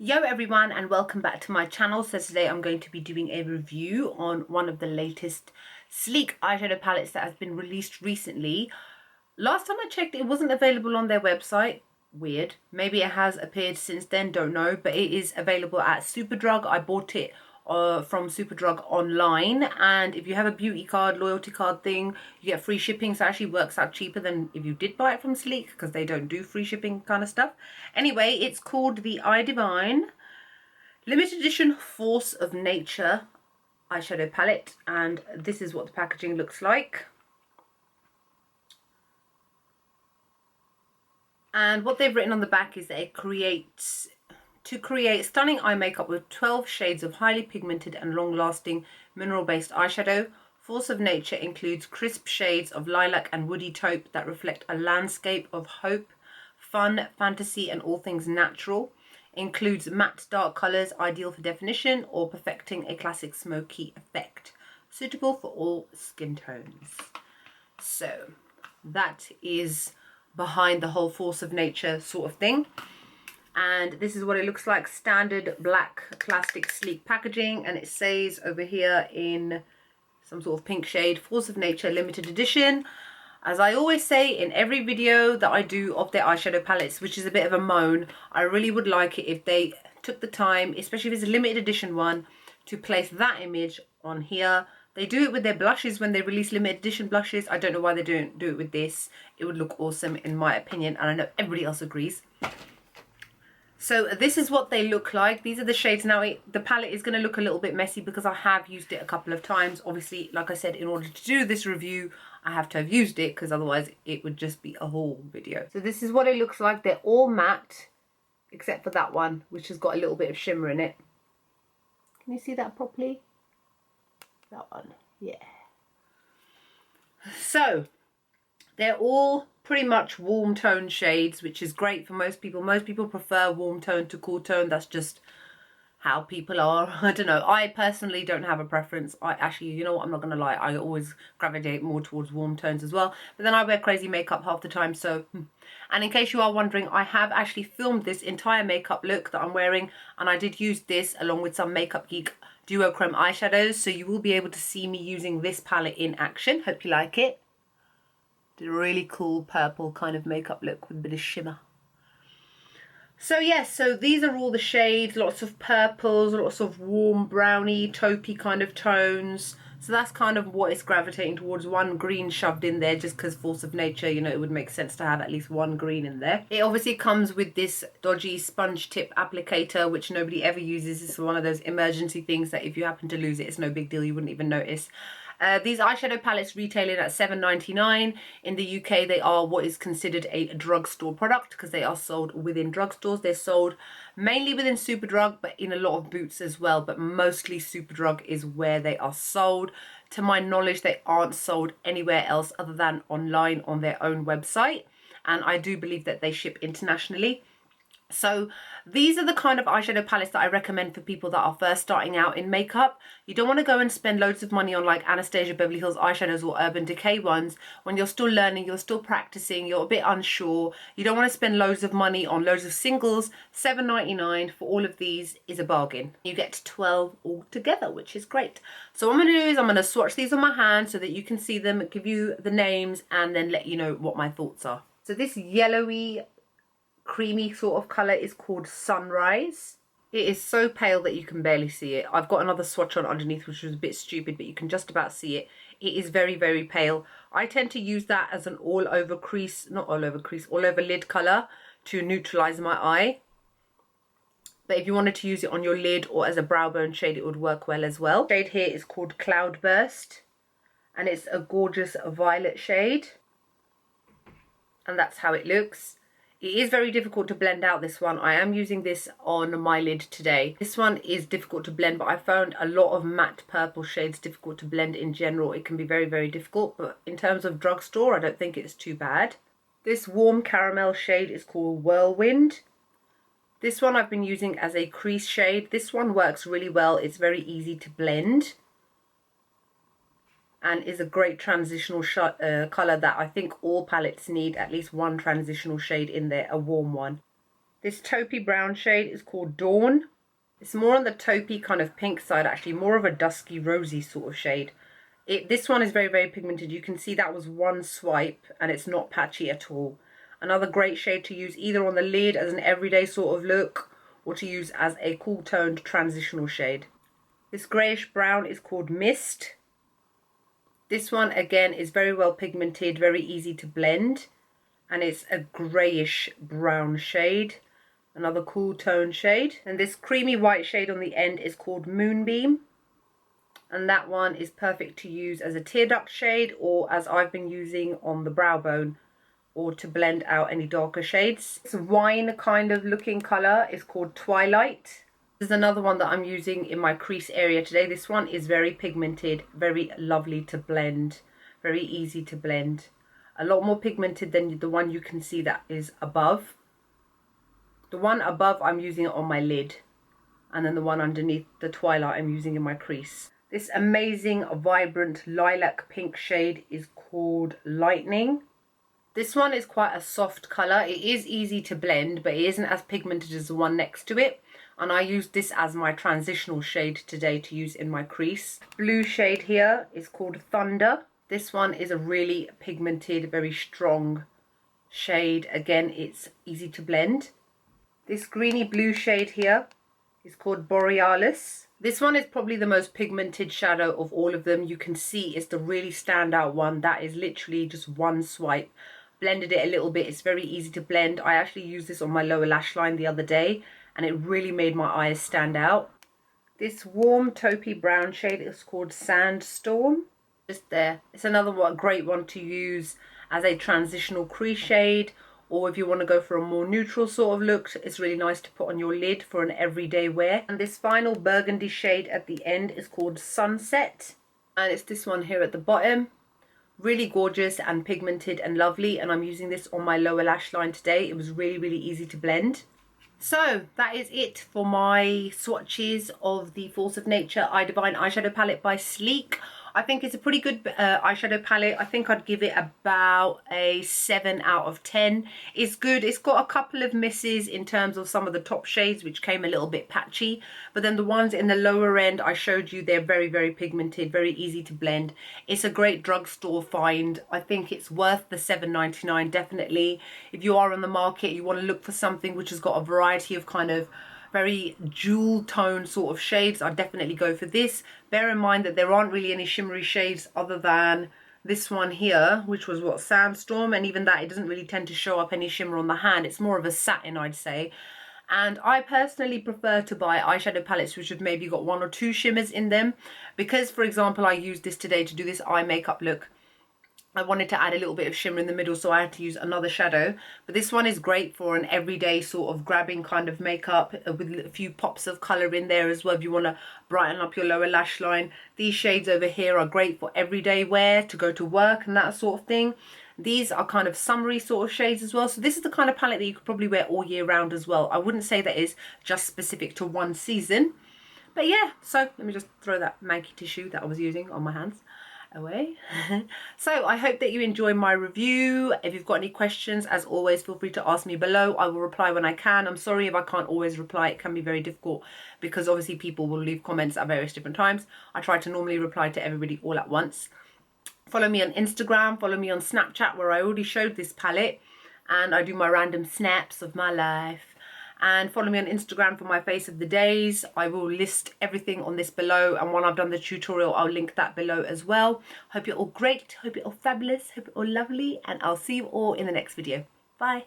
Yo everyone, and welcome back to my channel. So today I'm going to be doing a review on one of the latest sleek eyeshadow palettes that has been released recently. Last time I checked, it wasn't available on their website. Weird. Maybe it has appeared since then, don't know, but it is available at Superdrug. I bought it from Superdrug online, and if you have a beauty card, loyalty card thing, you get free shipping, so it actually works out cheaper than if you did buy it from Sleek, because they don't do free shipping kind of stuff. Anyway, it's called the I Divine Limited Edition Force of Nature eyeshadow palette, and this is what the packaging looks like. And what they've written on the back is that it creates stunning eye makeup with 12 shades of highly pigmented and long-lasting mineral-based eyeshadow. Force of Nature includes crisp shades of lilac and woody taupe that reflect a landscape of hope, fun, fantasy, and all things natural. Includes matte dark colours, ideal for definition or perfecting a classic smoky effect. Suitable for all skin tones. So that is behind the whole Force of Nature sort of thing. And this is what it looks like. Standard black plastic sleek packaging, and it says over here in some sort of pink shade, Force of Nature limited edition. As I always say in every video that I do of their eyeshadow palettes, which is a bit of a moan, I really would like it if they took the time, especially if it's a limited edition one, to place that image on here. They do it with their blushes when they release limited edition blushes. I don't know why they don't do it with this. It would look awesome in my opinion, and I know everybody else agrees. So this is what they look like. These are the shades. Now the palette is going to look a little bit messy because I have used it a couple of times. Obviously, like I said, in order to do this review, I have to have used it because otherwise it would just be a whole video. So this is what it looks like. They're all matte except for that one, which has got a little bit of shimmer in it. Can you see that properly? That one, yeah. So they're all pretty much warm tone shades, which is great for most people. Most people prefer warm tone to cool tone. That's just how people are. I don't know. I personally don't have a preference. I actually, you know what, I'm not going to lie, I always gravitate more towards warm tones as well. But then I wear crazy makeup half the time, so... And in case you are wondering, I have actually filmed this entire makeup look that I'm wearing, and I did use this along with some Makeup Geek duochrome eyeshadows, so you will be able to see me using this palette in action. Hope you like it. Did a really cool purple kind of makeup look with a bit of shimmer. So yes, so these are all the shades, lots of purples, lots of warm browny, taupey kind of tones. So that's kind of what it's gravitating towards. One green shoved in there just because Force of Nature, you know, it would make sense to have at least one green in there. It obviously comes with this dodgy sponge tip applicator, which nobody ever uses. It's one of those emergency things that if you happen to lose it, it's no big deal, you wouldn't even notice. These eyeshadow palettes retailing at $7.99. In the UK, they are what is considered a drugstore product because they are sold within drugstores. They're sold mainly within Superdrug, but in a lot of Boots as well. But mostly Superdrug is where they are sold. To my knowledge, they aren't sold anywhere else other than online on their own website. And I do believe that they ship internationally. So these are the kind of eyeshadow palettes that I recommend for people that are first starting out in makeup. You don't want to go and spend loads of money on like Anastasia Beverly Hills eyeshadows or Urban Decay ones when you're still learning, you're still practicing, you're a bit unsure. You don't want to spend loads of money on loads of singles. $7.99 for all of these is a bargain. You get 12 all together, which is great. So what I'm going to do is I'm going to swatch these on my hand so that you can see them, give you the names, and then let you know what my thoughts are. So this yellowy creamy sort of colour is called Sunrise. It is so pale that you can barely see it. I've got another swatch on underneath which was a bit stupid, but you can just about see it. It is very, very pale. I tend to use that as an all over lid colour to neutralise my eye. But if you wanted to use it on your lid or as a brow bone shade, it would work well as well. The shade here is called Cloudburst, and it's a gorgeous violet shade. And that's how it looks. It is very difficult to blend out this one. I am using this on my lid today. This one is difficult to blend, but I found a lot of matte purple shades difficult to blend in general. It can be very, very difficult, but in terms of drugstore, I don't think it's too bad. This warm caramel shade is called Whirlwind. This one I've been using as a crease shade. This one works really well. It's very easy to blend and is a great transitional colour that I think all palettes need at least one transitional shade in there, a warm one. This taupey brown shade is called Dawn. It's more on the taupey kind of pink side, actually, more of a dusky rosy sort of shade. This one is very, very pigmented. You can see that was one swipe and it's not patchy at all. Another great shade to use either on the lid as an everyday sort of look or to use as a cool toned transitional shade. This greyish brown is called Mist. This one again is very well pigmented, very easy to blend, and it's a greyish brown shade. Another cool tone shade. And this creamy white shade on the end is called Moonbeam. And that one is perfect to use as a tear duct shade, or as I've been using on the brow bone, or to blend out any darker shades. This wine kind of looking colour is called Twilight. This is another one that I'm using in my crease area today. This one is very pigmented, very lovely to blend, very easy to blend. A lot more pigmented than the one you can see that is above. The one above I'm using it on my lid, and then the one underneath the Twilight I'm using in my crease. This amazing vibrant lilac pink shade is called Lightening. This one is quite a soft colour. It is easy to blend, but it isn't as pigmented as the one next to it. And I used this as my transitional shade today to use in my crease. Blue shade here is called Thunder. This one is a really pigmented, very strong shade. Again, it's easy to blend. This greeny blue shade here is called Borealis. This one is probably the most pigmented shadow of all of them. You can see it's the really standout one. That is literally just one swipe. Blended it a little bit. It's very easy to blend. I actually used this on my lower lash line the other day, and it really made my eyes stand out. This warm taupey brown shade is called Sandstorm. Just there. It's another one, great one to use as a transitional crease shade, or if you want to go for a more neutral sort of look, it's really nice to put on your lid for an everyday wear. And this final burgundy shade at the end is called Sunset, and it's this one here at the bottom. Really gorgeous and pigmented and lovely, and I'm using this on my lower lash line today. It was really, really easy to blend. So that is it for my swatches of the Force of Nature Eye Divine eyeshadow palette by Sleek. I think it's a pretty good eyeshadow palette. I think I'd give it about a 7 out of 10. It's good. It's got a couple of misses in terms of some of the top shades, which came a little bit patchy. But then the ones in the lower end, I showed you, they're very, very pigmented, very easy to blend. It's a great drugstore find. I think it's worth the $7.99, definitely. If you are on the market, you want to look for something which has got a variety of kind of very jewel tone sort of shades, I'd definitely go for this. Bear in mind that there aren't really any shimmery shades other than this one here, which was what, Sandstorm, and even that, it doesn't really tend to show up any shimmer on the hand. It's more of a satin, I'd say. And I personally prefer to buy eyeshadow palettes which have maybe got 1 or 2 shimmers in them, because for example I used this today to do this eye makeup look. I wanted to add a little bit of shimmer in the middle, so I had to use another shadow. But this one is great for an everyday sort of grabbing kind of makeup with a few pops of colour in there as well if you want to brighten up your lower lash line. These shades over here are great for everyday wear, to go to work and that sort of thing. These are kind of summery sort of shades as well. So this is the kind of palette that you could probably wear all year round as well. I wouldn't say that is just specific to one season. But yeah, so let me just throw that Maggie tissue that I was using on my hands away. So I hope that you enjoy my review. If you've got any questions, as always, feel free to ask me below. I will reply when I can. I'm sorry if I can't always reply. It can be very difficult because obviously people will leave comments at various different times. I try to normally reply to everybody all at once. Follow me on Instagram, follow me on Snapchat, where I already showed this palette and I do my random snaps of my life. And follow me on Instagram for my face of the days. I will list everything on this below, and when I've done the tutorial, I'll link that below as well. Hope you're all great, hope you're all fabulous, hope you're all lovely, and I'll see you all in the next video. Bye.